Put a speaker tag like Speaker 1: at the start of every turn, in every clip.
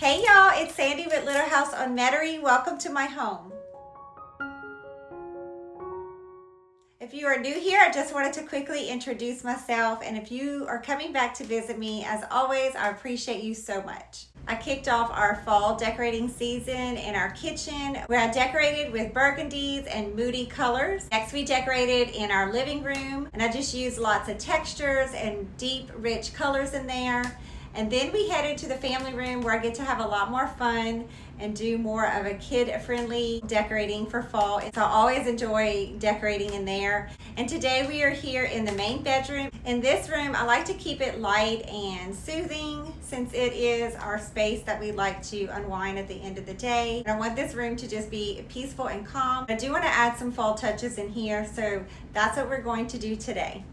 Speaker 1: Hey y'all, it's Sandy with Little House on Metairie. Welcome to my home. If you are new here, I just wanted to quickly introduce myself, and if you are coming back to visit me, as always, I appreciate you so much. I kicked off our fall decorating season in our kitchen where I decorated with burgundies and moody colors. Next, we decorated in our living room, and I just used lots of textures and deep, rich colors in there. And then we headed to the family room where I get to have a lot more fun and do more of a kid-friendly decorating for fall. So I always enjoy decorating in there. And today we are here in the main bedroom. In this room, I like to keep it light and soothing since it is our space that we like to unwind at the end of the day. And I want this room to just be peaceful and calm. I do want to add some fall touches in here, so that's what we're going to do today.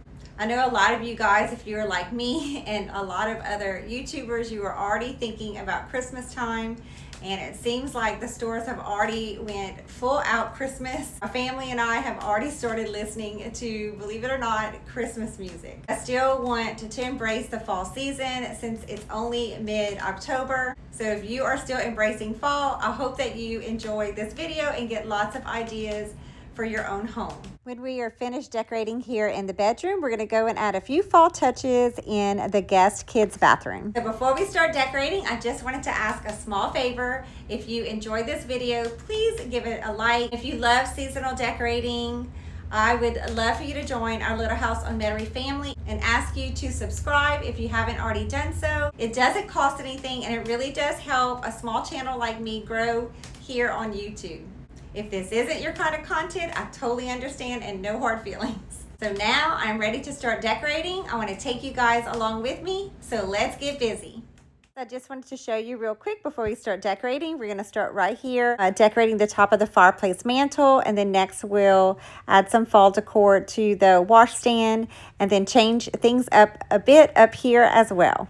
Speaker 1: I know a lot of you guys, if you're like me and a lot of other YouTubers, you are already thinking about Christmas time, and it seems like the stores have already went full out Christmas. My family and I have already started listening to, believe it or not, Christmas music. I still want to embrace the fall season since it's only mid-October. So if you are still embracing fall, I hope that you enjoy this video and get lots of ideas for your own home. When we are finished decorating here in the bedroom, we're going to go and add a few fall touches in the guest kids bathroom. So before we start decorating, I just wanted to ask a small favor. If you enjoyed this video, please give it a like. If you love seasonal decorating, I would love for you to join our Little House on Metairie family and ask you to subscribe if you haven't already done so. It doesn't cost anything, and it really does help a small channel like me grow here on YouTube. If this isn't your kind of content, I totally understand and no hard feelings. So now I'm ready to start decorating. I want to take you guys along with me, so let's get busy. I just wanted to show you real quick before we start decorating. We're going to start right here, decorating the top of the fireplace mantle, and then next we'll add some fall decor to the washstand and then change things up a bit up here as well.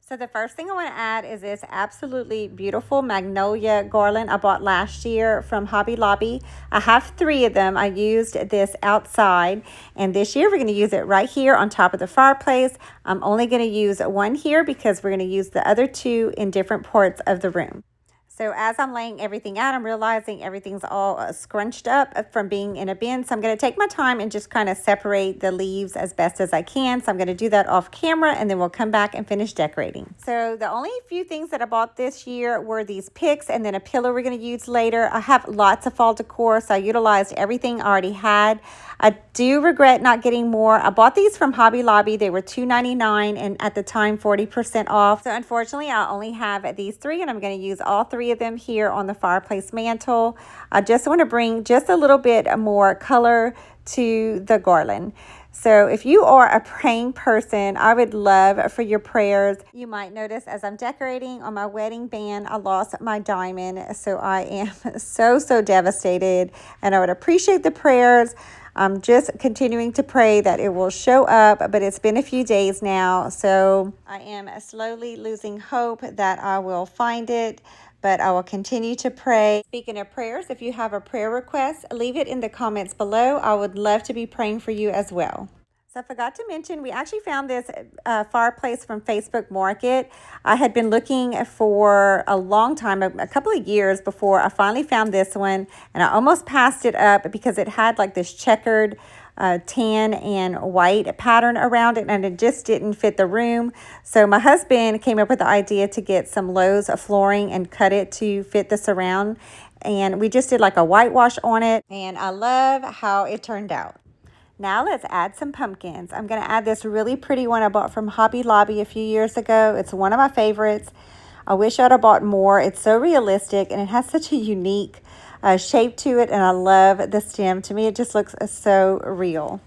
Speaker 1: So the first thing I want to add is this absolutely beautiful magnolia garland I bought last year from Hobby Lobby. I have 3 of them. I used this outside, and this year we're going to use it right here on top of the fireplace. I'm only going to use 1 here because we're going to use the other 2 in different parts of the room. So as I'm laying everything out, I'm realizing everything's all scrunched up from being in a bin. So I'm going to take my time and just kind of separate the leaves as best as I can. So I'm going to do that off camera, and then we'll come back and finish decorating. So the only few things that I bought this year were these picks and then a pillow we're going to use later. I have lots of fall decor, so I utilized everything I already had. I do regret not getting more. I bought these from Hobby Lobby. They were $2.99 and at the time 40% off. So unfortunately, I only have these 3, and I'm going to use all 3 of them here on the fireplace mantle. I just want to bring just a little bit more color to the garland. So if you are a praying person, I would love for your prayers. You might notice as I'm decorating on my wedding band, I lost my diamond. So I am so devastated, and I would appreciate the prayers. I'm just continuing to pray that it will show up, but it's been a few days now, so I am slowly losing hope that I will find it, but I will continue to pray. Speaking of prayers, if you have a prayer request, leave it in the comments below. I would love to be praying for you as well. So I forgot to mention, we actually found this fireplace from Facebook Market. I had been looking for a long time, a couple of years before I finally found this one, and I almost passed it up because it had like this checkered tan and white pattern around it, and it just didn't fit the room. So my husband came up with the idea to get some Lowe's flooring and cut it to fit the surround, and we just did like a whitewash on it, and I love how it turned out. Now let's add some pumpkins. I'm going to add this really pretty one I bought from Hobby Lobby a few years ago. It's one of my favorites. I wish I'd have bought more. It's so realistic, and it has such a unique shape to it, and I love the stem. To me, it just looks so real.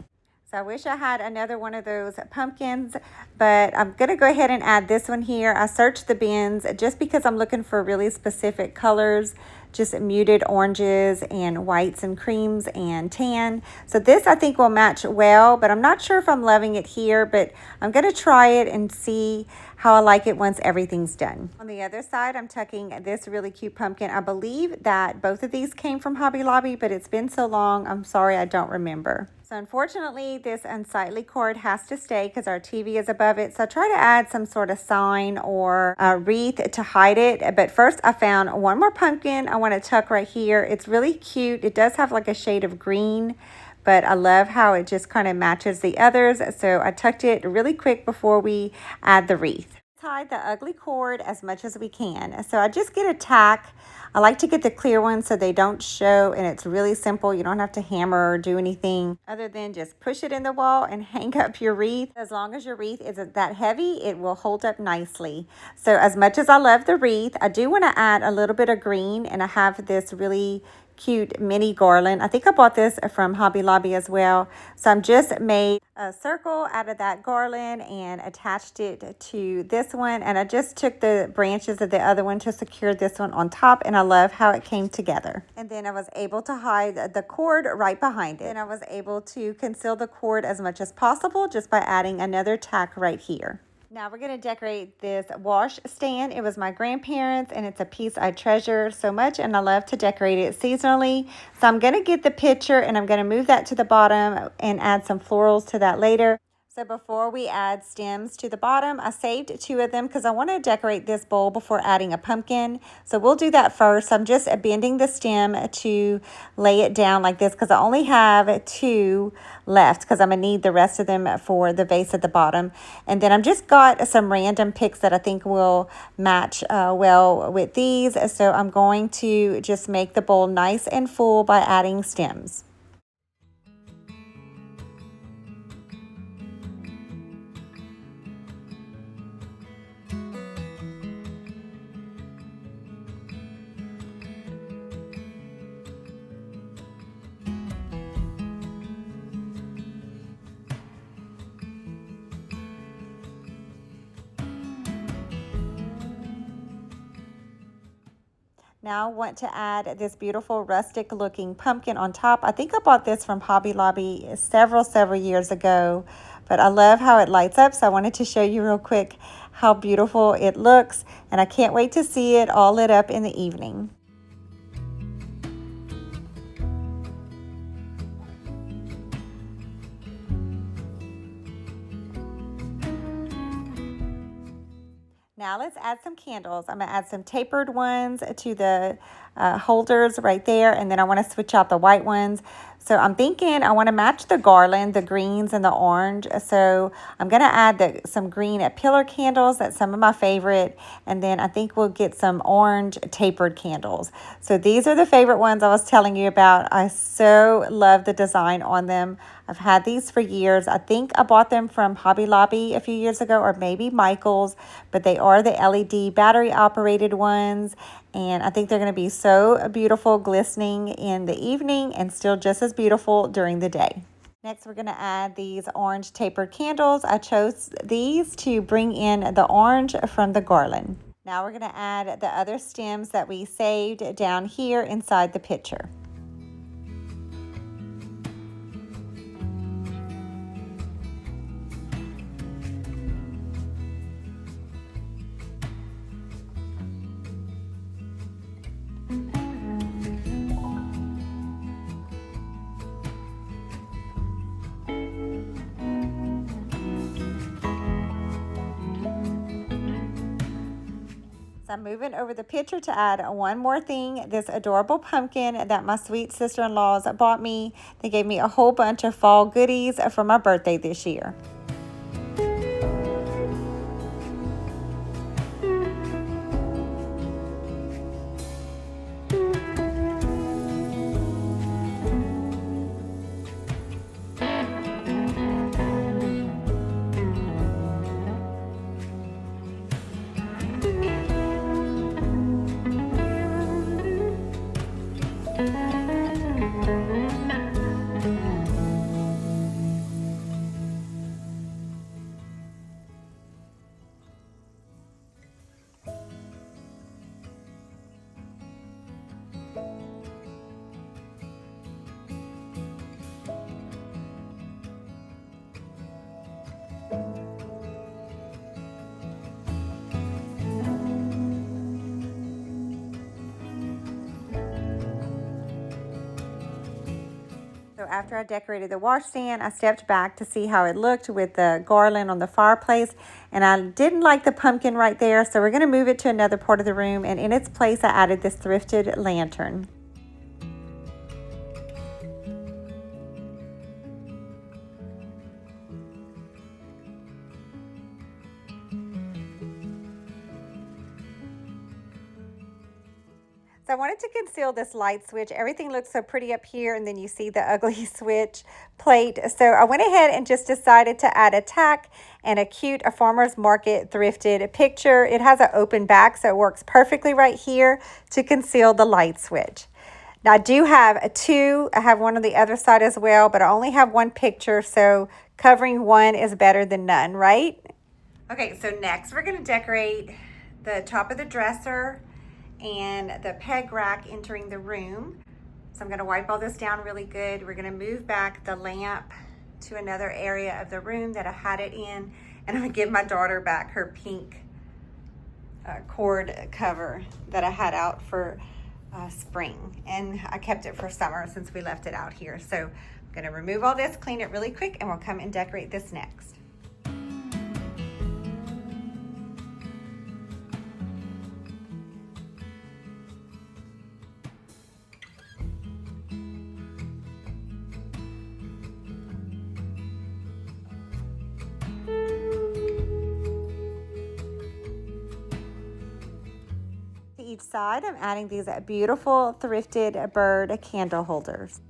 Speaker 1: So I wish I had another one of those pumpkins, but I'm going to go ahead and add this one here. I searched the bins just because I'm looking for really specific colors just muted oranges and whites and creams and tan. So this I think will match well, but I'm not sure if I'm loving it here, but I'm going to try it and see how I like it once everything's done. On the other side, I'm tucking this really cute pumpkin. I believe that both of these came from Hobby Lobby, but it's been so long, I'm sorry, I don't remember. So unfortunately, this unsightly cord has to stay because our TV is above it. So I try to add some sort of sign or a wreath to hide it. But first I found one more pumpkin I want to tuck right here. It's really cute. It does have like a shade of green, but I love how it just kind of matches the others. So I tucked it really quick before we add the wreath. Tie the ugly cord as much as we can. So I just get a tack. I like to get the clear ones so they don't show, and it's really simple. You don't have to hammer or do anything other than just push it in the wall and hang up your wreath. As long as your wreath isn't that heavy, it will hold up nicely. So as much as I love the wreath, I do want to add a little bit of green, and I have this really cute mini garland. I think I bought this from Hobby Lobby as well. So I'm just made a circle out of that garland and attached it to this one, and I just took the branches of the other one to secure this one on top, and I love how it came together. And then I was able to hide the cord right behind it, and I was able to conceal the cord as much as possible just by adding another tack right here. Now we're going to decorate this wash stand. It was my grandparents, and it's a piece I treasure so much, and I love to decorate it seasonally. So I'm going to get the picture, and I'm going to move that to the bottom and add some florals to that later. So before we add stems to the bottom, I saved 2 of them because I want to decorate this bowl before adding a pumpkin. So we'll do that first. I'm just bending the stem to lay it down like this because I only have 2 left because I'm going to need the rest of them for the vase at the bottom. And then I've just got some random picks that I think will match well with these. So I'm going to just make the bowl nice and full by adding stems. Now I want to add this beautiful rustic looking pumpkin on top. I think I bought this from Hobby Lobby several years ago, but I love how it lights up. So I wanted to show you real quick how beautiful it looks, and I can't wait to see it all lit up in the evening. Now let's add some candles. I'm going to add some tapered ones to the holders right there, and then I want to switch out the white ones. So I'm thinking I want to match the garland, the greens and the orange. So I'm going to add some green pillar candles. That's some of my favorite. And then I think we'll get some orange tapered candles. So these are the favorite ones I was telling you about. I so love the design on them. I've had these for years. I think I bought them from Hobby Lobby a few years ago, or maybe Michael's, but they are the LED battery operated ones. And I think they're going to be so beautiful, glistening in the evening and still just as beautiful during the day. Next, we're going to add these orange tapered candles. I chose these to bring in the orange from the garland. Now we're going to add the other stems that we saved down here inside the pitcher. I'm moving over the picture to add one more thing, this adorable pumpkin that my sweet sister-in-laws bought me. They gave me a whole bunch of fall goodies for my birthday this year. So after I decorated the washstand, I stepped back to see how it looked with the garland on the fireplace. And I didn't like the pumpkin right there, so we're going to move it to another part of the room. And in its place, I added this thrifted lantern. So I wanted to conceal this light switch. Everything looks so pretty up here, and then you see the ugly switch plate. So I went ahead and just decided to add a tack and a farmer's market thrifted picture. It has an open back, so it works perfectly right here to conceal the light switch. Now I do have two. I have one on the other side as well, but I only have one picture, so covering one is better than none, right? Okay, so next we're going to decorate the top of the dresser and the peg rack entering the room. So I'm gonna wipe all this down really good. We're gonna move back the lamp to another area of the room that I had it in, and I'm gonna give my daughter back her pink cord cover that I had out for spring, and I kept it for summer since we left it out here. So I'm gonna remove all this, clean it really quick, and we'll come and decorate this next. Each side, I'm adding these beautiful thrifted bird candle holders.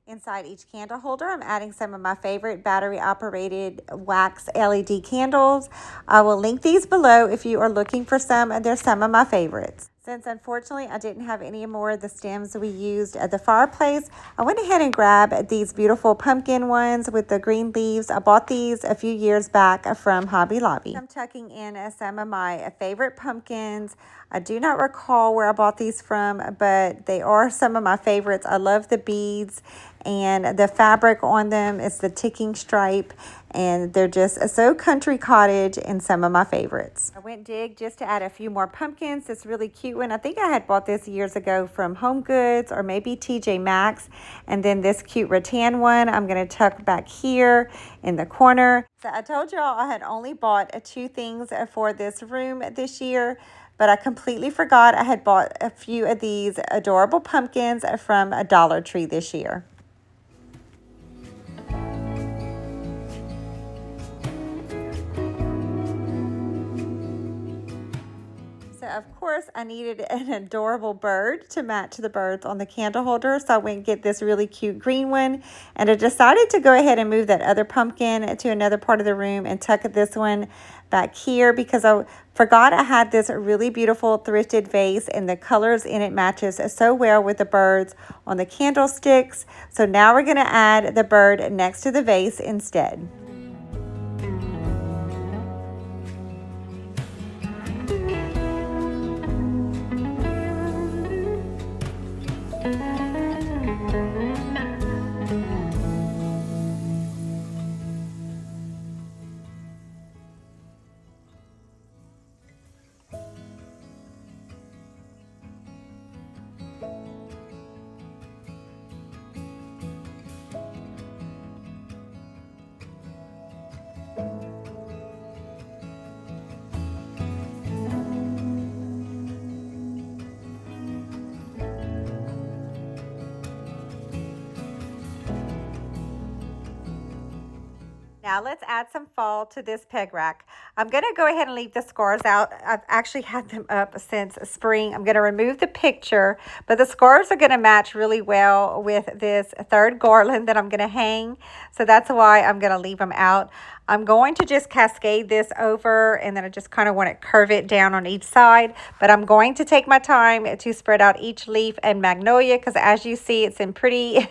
Speaker 1: Inside each candle holder, I'm adding some of my favorite battery-operated wax LED candles. I will link these below if you are looking for some, and they're some of my favorites. Since unfortunately I didn't have any more of the stems we used at the fireplace, I went ahead and grabbed these beautiful pumpkin ones with the green leaves. I bought these a few years back from Hobby Lobby. I'm tucking in some of my favorite pumpkins. I do not recall where I bought these from, but they are some of my favorites. I love the beads, and the fabric on them is the ticking stripe, and they're just so country cottage and some of my favorites. I went dig just to add a few more pumpkins. This really cute one. I think I had bought this years ago from Home Goods or maybe TJ Maxx. And then this cute rattan one I'm going to tuck back here in the corner. So I told y'all I had only bought two things for this room this year, but I completely forgot I had bought a few of these adorable pumpkins from a Dollar Tree this year. So of course I needed an adorable bird to match the birds on the candle holder. So I went and get this really cute green one, and I decided to go ahead and move that other pumpkin to another part of the room and tuck this one back here because I forgot I had this really beautiful thrifted vase, and the colors in it matches so well with the birds on the candlesticks. So now we're going to add the bird next to the vase instead. Now let's add some fall to this peg rack. I'm going to go ahead and leave the scarves out. I've actually had them up since spring. I'm going to remove the picture, but the scarves are going to match really well with this third garland that I'm going to hang. So that's why I'm going to leave them out. I'm going to just cascade this over, and then I just kind of want to curve it down on each side, but I'm going to take my time to spread out each leaf and magnolia, because as you see, it's in pretty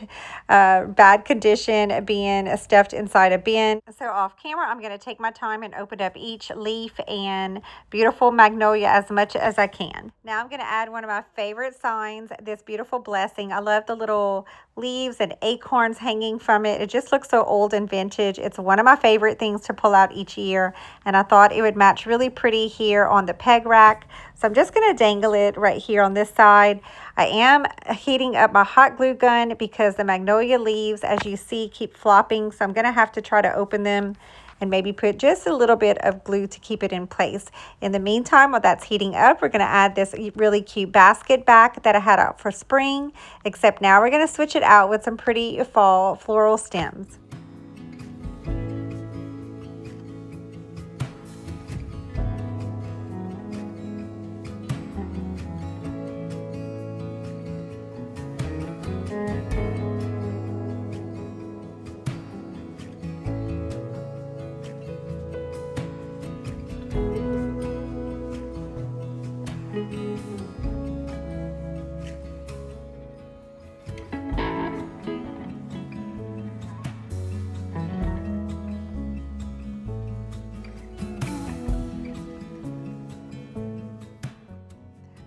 Speaker 1: bad condition being stuffed inside a bin. So off camera, I'm going to take my time and open up each leaf and beautiful magnolia as much as I can. Now I'm going to add one of my favorite signs, this beautiful blessing. I love the little leaves and acorns hanging from it. It just looks so old and vintage. It's one of my favorite things to pull out each year, and I thought it would match really pretty here on the peg rack. So I'm just going to dangle it right here on this side. I am heating up my hot glue gun because the magnolia leaves, as you see, keep flopping. So I'm going to have to try to open them and maybe put just a little bit of glue to keep it in place. In the meantime, while that's heating up, we're going to add this really cute basket back that I had out for spring, except now we're going to switch it out with some pretty fall floral stems.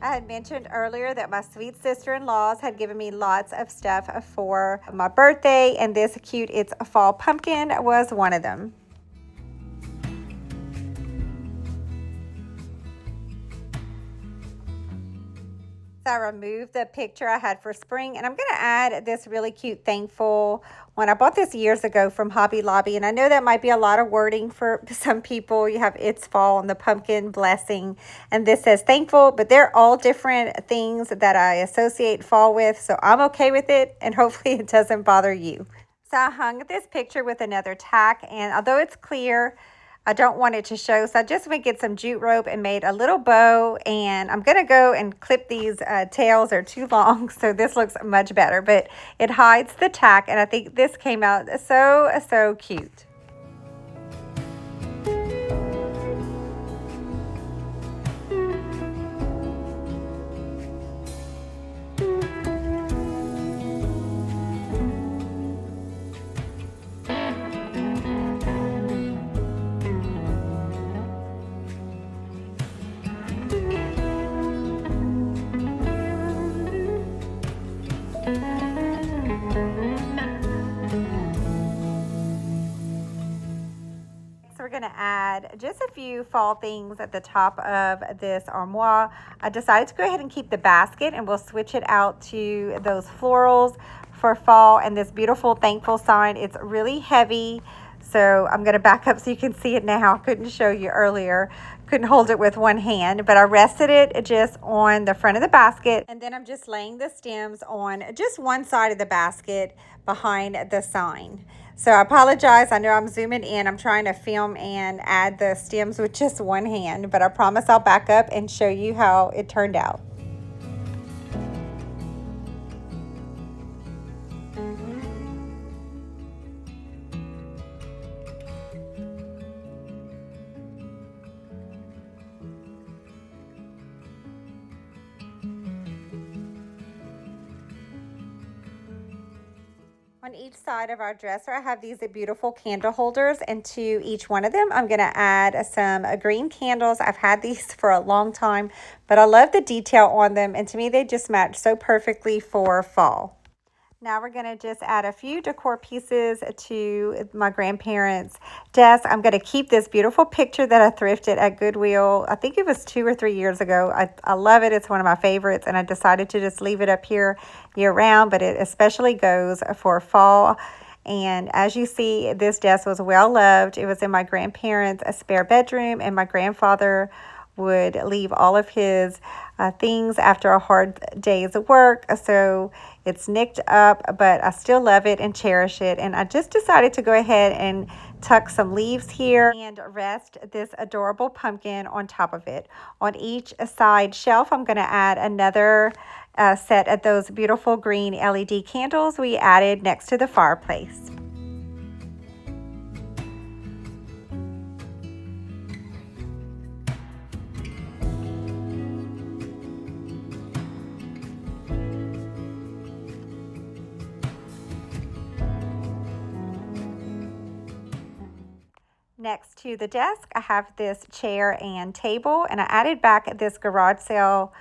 Speaker 1: I had mentioned earlier that my sweet sister-in-laws had given me lots of stuff for my birthday, and this cute It's a Fall pumpkin was one of them. So I removed the picture I had for spring, and I'm going to add this really cute thankful one. I bought this years ago from Hobby Lobby, and I know that might be a lot of wording for some people. You have It's Fall and the pumpkin blessing, and this says thankful, but they're all different things that I associate fall with, so I'm okay with it, and hopefully it doesn't bother you. So I hung this picture with another tack, and although it's clear, I don't want it to show, so I just went get some jute rope and made a little bow, and I'm going to go and clip these tails. They're too long, so this looks much better, but it hides the tack, and I think this came out so cute. We're going to add just a few fall things at the top of this armoire. I decided to go ahead and keep the basket, and we'll switch it out to those florals for fall and this beautiful thankful sign. It's really heavy, so I'm going to back up so you can see it now. I couldn't show you earlier. Couldn't hold it with one hand, but I rested it just on the front of the basket, and then I'm just laying the stems on just one side of the basket behind the sign. So I apologize. I know I'm zooming in. I'm trying to film and add the stems with just one hand, but I promise I'll back up and show you how it turned out. On each side of our dresser, I have these beautiful candle holders, and to each one of them, I'm going to add some green candles. I've had these for a long time, but I love the detail on them, and to me, they just match so perfectly for fall. Now we're going to just add a few decor pieces to my grandparents' desk. I'm going to keep this beautiful picture that I thrifted at Goodwill. I think it was 2 or 3 years ago. I love it. It's one of my favorites, and I decided to just leave it up here year round, but it especially goes for fall. And as you see, this desk was well loved. It was in my grandparents' spare bedroom, and my grandfather would leave all of his things after a hard day's work. So it's nicked up, but I still love it and cherish it. And I just decided to go ahead and tuck some leaves here and rest this adorable pumpkin on top of it. On each side shelf, I'm going to add another set of those beautiful green LED candles we added next to the fireplace. Next to the desk, I have this chair and table, and I added back this garage sale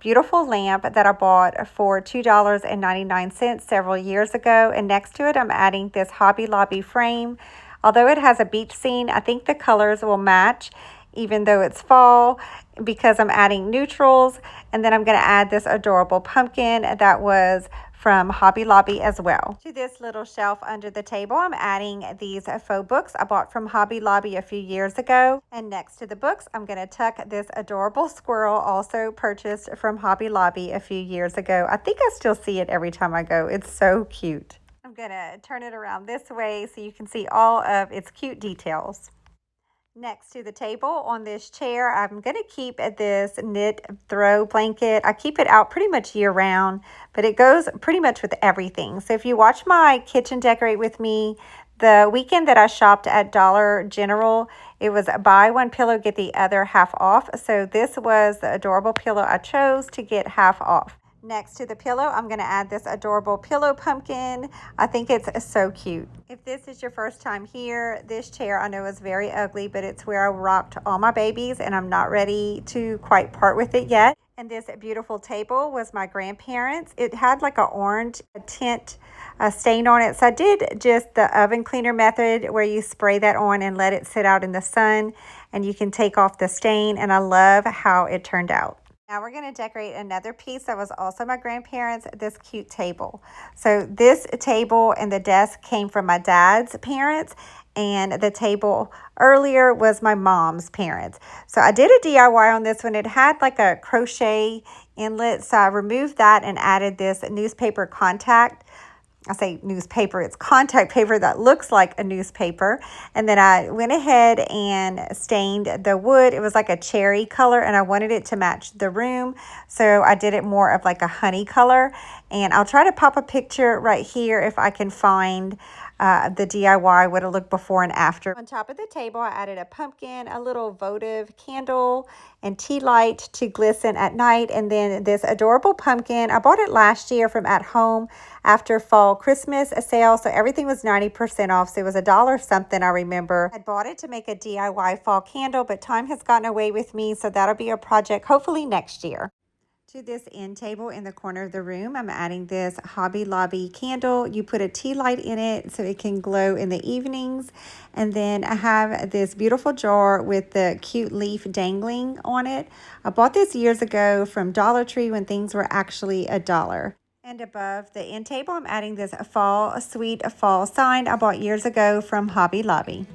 Speaker 1: beautiful lamp that I bought for $2.99 several years ago. And next to it, I'm adding this Hobby Lobby frame. Although it has a beach scene, I think the colors will match even though it's fall because I'm adding neutrals. And then I'm going to add this adorable pumpkin that was from Hobby Lobby as well. To this little shelf under the table, I'm adding these faux books I bought from Hobby Lobby a few years ago. And next to the books, I'm going to tuck this adorable squirrel, also purchased from Hobby Lobby a few years ago. I think I still see it every time I go. It's so cute. I'm going to turn it around this way so you can see all of its cute details. Next to the table on this chair, I'm going to keep this knit throw blanket. I keep it out pretty much year round, but it goes pretty much with everything. So if you watch my kitchen decorate with me, the weekend that I shopped at Dollar General, it was buy one pillow, get the other half off. So this was the adorable pillow I chose to get half off. Next to the pillow, I'm going to add this adorable pillow pumpkin. I think it's so cute. If this is your first time here, this chair I know is very ugly, but it's where I rocked all my babies, and I'm not ready to quite part with it yet. And this beautiful table was my grandparents'. It had like an orange tint stain on it. So I did just the oven cleaner method where you spray that on and let it sit out in the sun, and you can take off the stain. And I love how it turned out. Now we're going to decorate another piece that was also my grandparents', this cute table. So this table and the desk came from my dad's parents, and the table earlier was my mom's parents. So I did a DIY on this one. It had like a crochet inlet, so I removed that and added this newspaper contact. I say newspaper, it's contact paper that looks like a newspaper. And then I went ahead and stained the wood. It was like a cherry color, and I wanted it to match the room. So I did it more of like a honey color. And I'll try to pop a picture right here if I can find the DIY, what it looked before and after. On top of the table, I added a pumpkin, a little votive candle, and tea light to glisten at night. And then this adorable pumpkin, I bought it last year from At Home after fall Christmas sale. So everything was 90% off. So it was $1 something, I remember. I bought it to make a DIY fall candle, but time has gotten away with me. So that'll be a project hopefully next year. To this end table in the corner of the room, I'm adding this Hobby Lobby candle. You put a tea light in it so it can glow in the evenings. And then I have this beautiful jar with the cute leaf dangling on it. I bought this years ago from Dollar Tree when things were actually $1. And above the end table, I'm adding this fall sweet fall sign I bought years ago from Hobby Lobby.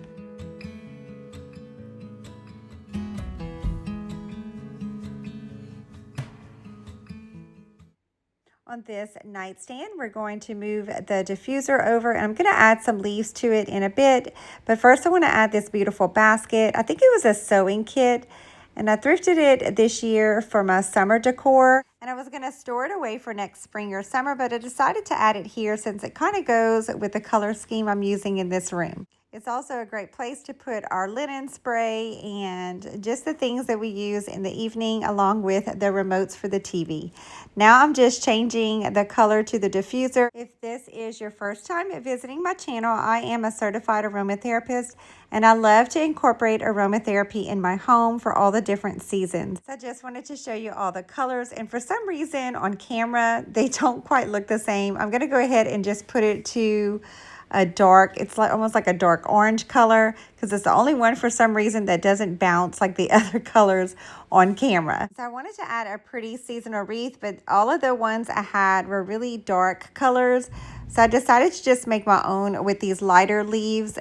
Speaker 1: On this nightstand, we're going to move the diffuser over, and I'm going to add some leaves to it in a bit. But first I want to add this beautiful basket. I think it was a sewing kit, and I thrifted it this year for my summer decor. And I was going to store it away for next spring or summer, but I decided to add it here since it kind of goes with the color scheme I'm using in this room. It's also a great place to put our linen spray and just the things that we use in the evening, along with the remotes for the TV. Now I'm just changing the color to the diffuser. If this is your first time visiting my channel, I am a certified aromatherapist, and I love to incorporate aromatherapy in my home for all the different seasons. So I just wanted to show you all the colors, and for some reason on camera, they don't quite look the same. I'm gonna go ahead and just put it to a dark, it's like almost like a dark orange color, because it's the only one for some reason that doesn't bounce like the other colors on camera. So I wanted to add a pretty seasonal wreath, but all of the ones I had were really dark colors. So I decided to just make my own with these lighter leaves,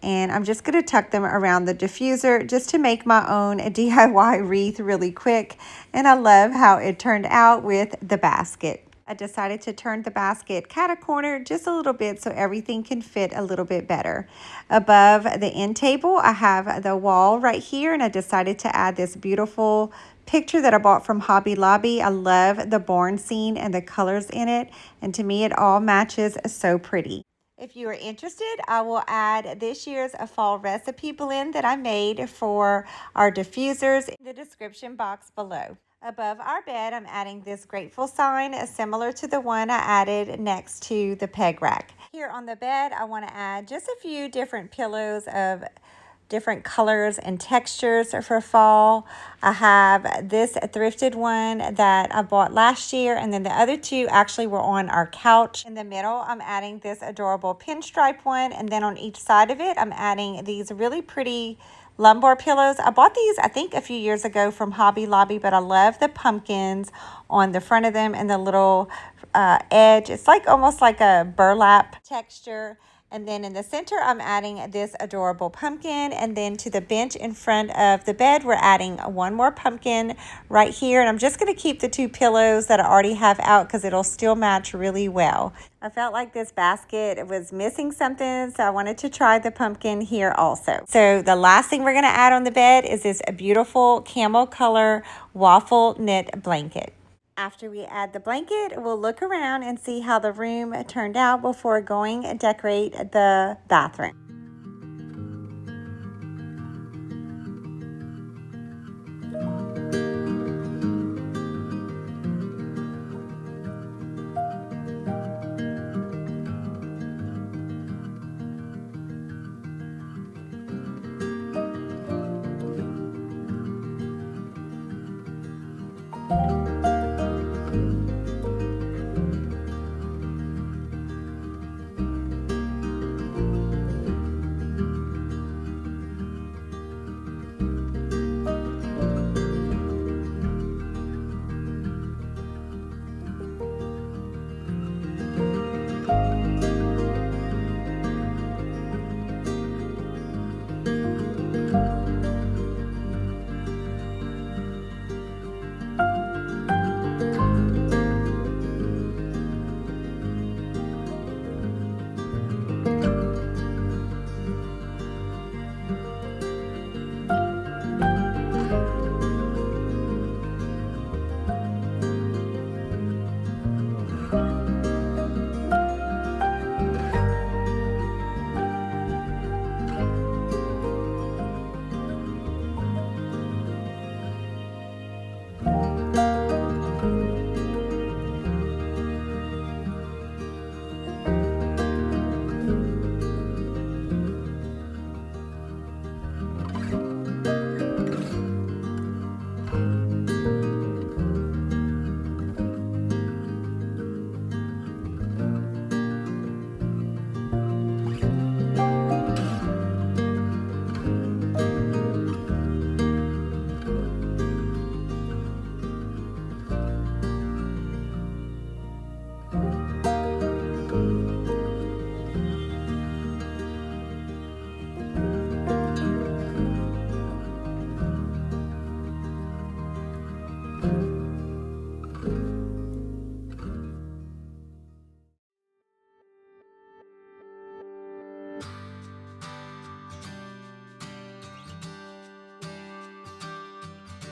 Speaker 1: and I'm just going to tuck them around the diffuser just to make my own DIY wreath really quick. And I love how it turned out with the basket. I decided to turn the basket cat-a-corner just a little bit so everything can fit a little bit better. Above the end table, I have the wall right here, and I decided to add this beautiful picture that I bought from Hobby Lobby. I love the barn scene and the colors in it, and to me it all matches so pretty. If you are interested, I will add this year's fall recipe blend that I made for our diffusers in the description box below. Above our bed, I'm adding this grateful sign similar to the one I added next to the peg rack. Here on the bed, I want to add just a few different pillows of different colors and textures for fall. I have this thrifted one that I bought last year, and then the other two actually were on our couch. In the middle, I'm adding this adorable pinstripe one, and then on each side of it, I'm adding these really pretty lumbar pillows. I bought these, I think, a few years ago from Hobby Lobby, but I love the pumpkins on the front of them and the little edge. It's like almost like a burlap texture. And then in the center, I'm adding this adorable pumpkin. And then to the bench in front of the bed, we're adding one more pumpkin right here. And I'm just going to keep the two pillows that I already have out because it'll still match really well. I felt like this basket was missing something, so I wanted to try the pumpkin here also. So the last thing we're going to add on the bed is this beautiful camel color waffle knit blanket. After we add the blanket, we'll look around and see how the room turned out before going and decorate the bathroom.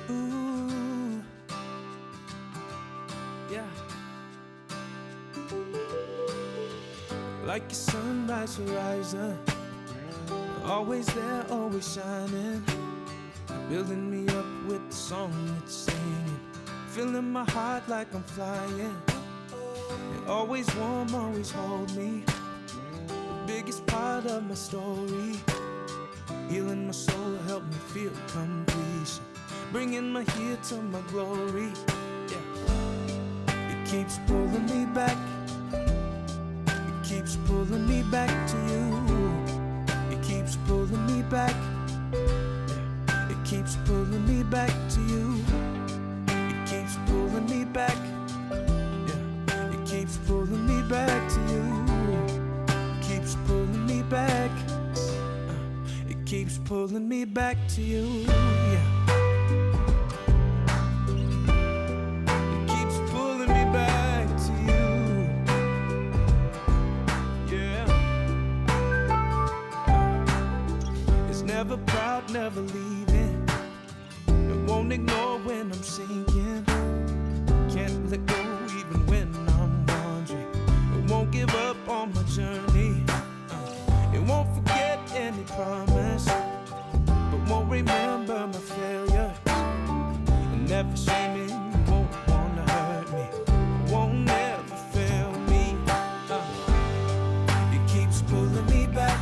Speaker 2: Ooh, yeah. Like a sunrise horizon, always there, always shining, building me up with the song it's singing, filling my heart like I'm flying. And always warm, always hold me, the biggest part of my story, healing my soul, help me feel completion, bringing my here to my glory. Yeah. It keeps pulling me back, it keeps pulling me back to you. It keeps pulling me back, yeah. It keeps pulling me back to you. It keeps pulling me back, yeah. It keeps pulling me back to you. It keeps pulling me back, it keeps pulling me back to you. Yeah. Never proud, never leaving. It won't ignore when I'm sinking. Can't let go even when I'm wandering. It won't give up on my journey. It won't forget any promise, but won't remember my failure. And never shame me, won't wanna hurt me, won't never fail me. It keeps pulling me back,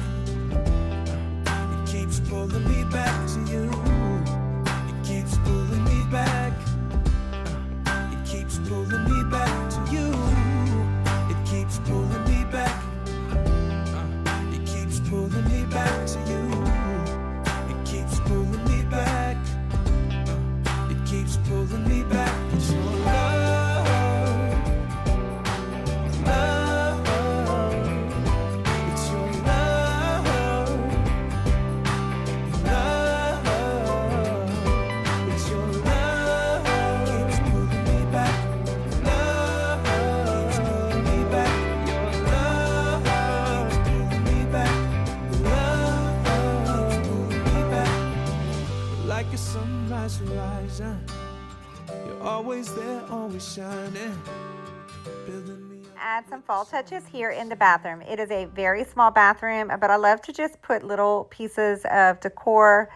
Speaker 2: keeps pulling me always there, always shining, building me up.
Speaker 1: Add some fall touches here in the bathroom. It is a very small bathroom, but I love to just put little pieces of decor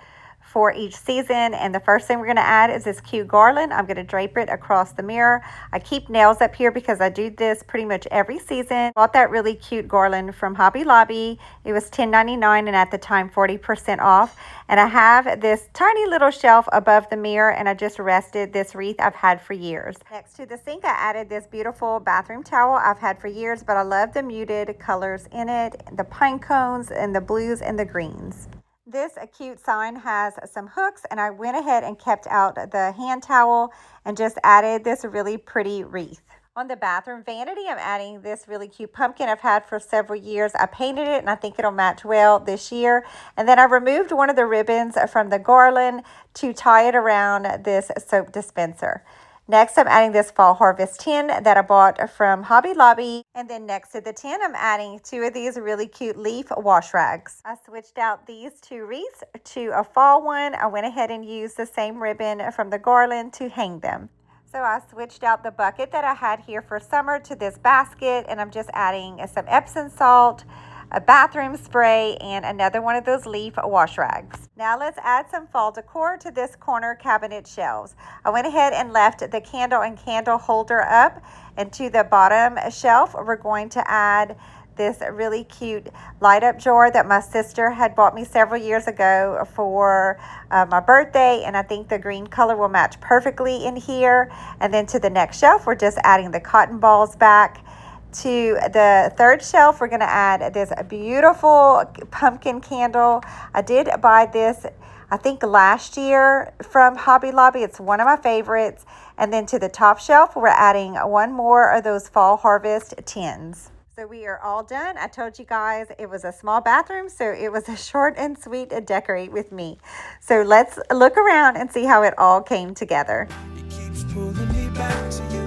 Speaker 1: for each season. And the first thing we're going to add is this cute garland. I'm going to drape it across the mirror. I keep nails up here because I do this pretty much every season. Bought that really cute garland from Hobby Lobby. It was $10.99 and at the time 40% off. And I have this tiny little shelf above the mirror, and I just rested this wreath I've had for years. Next to the sink, I added this beautiful bathroom towel I've had for years, but I love the muted colors in it, the pine cones and the blues and the greens. This cute sign has some hooks, and I went ahead and kept out the hand towel and just added this really pretty wreath. On the bathroom vanity, I'm adding this really cute pumpkin I've had for several years. I painted it and I think it'll match well this year. And then I removed one of the ribbons from the garland to tie it around this soap dispenser. Next, I'm adding this fall harvest tin that I bought from Hobby Lobby. And then next to the tin, I'm adding two of these really cute leaf wash rags. I switched out these two wreaths to a fall one. I went ahead and used the same ribbon from the garland to hang them. So I switched out the bucket that I had here for summer to this basket, and I'm just adding some Epsom salt, a bathroom spray, and another one of those leaf wash rags. Now let's add some fall decor to this corner cabinet shelves. I went ahead and left the candle and candle holder up, and to the bottom shelf we're going to add this really cute light up jar that my sister had bought me several years ago for my birthday, and I think the green color will match perfectly in here. And then to the next shelf we're just adding the cotton balls back. To the third shelf, we're going to add this beautiful pumpkin candle. I did buy this, I think, last year from Hobby Lobby. It's one of my favorites. And then to the top shelf, we're adding one more of those fall harvest tins. So we are all done. I told you guys it was a small bathroom, so it was a short and sweet decorate with me. So let's look around and see how it all came together.
Speaker 2: It keeps pulling me back to you.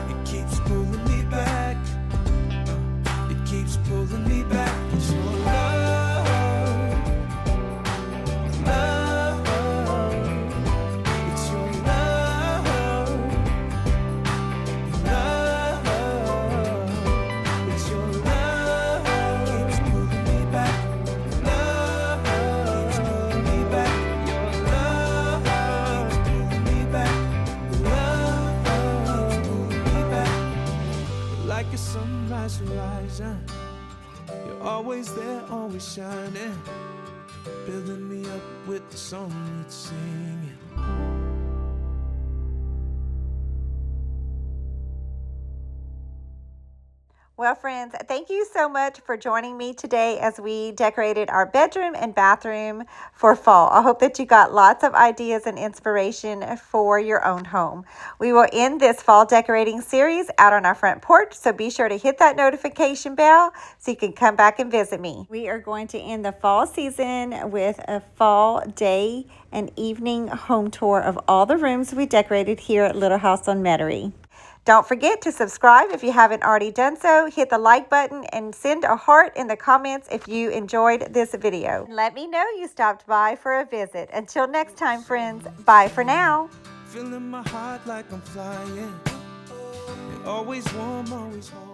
Speaker 2: It keeps pulling me back. It keeps pulling me back. It's your love, love. It's your love, love. It's your love. It keeps pulling me back. Love keeps pulling me back. Your love keeps pulling me back. Love keeps pulling me back. Like a sunrise horizon, you're always there, always shining, building me up with the song it's singing.
Speaker 1: Well, friends, thank you so much for joining me today as we decorated our bedroom and bathroom for fall. I hope that you got lots of ideas and inspiration for your own home. We will end this fall decorating series out on our front porch, so be sure to hit that notification bell so you can come back and visit me. We are going to end the fall season with a fall day and evening home tour of all the rooms we decorated here at Little House on Metairie. Don't forget to subscribe if you haven't already done so. Hit the like button and send a heart in the comments if you enjoyed this video. Let me know you stopped by for a visit. Until next time, friends, bye for now.
Speaker 2: Feeling my heart like I'm flying. You're always warm, always home.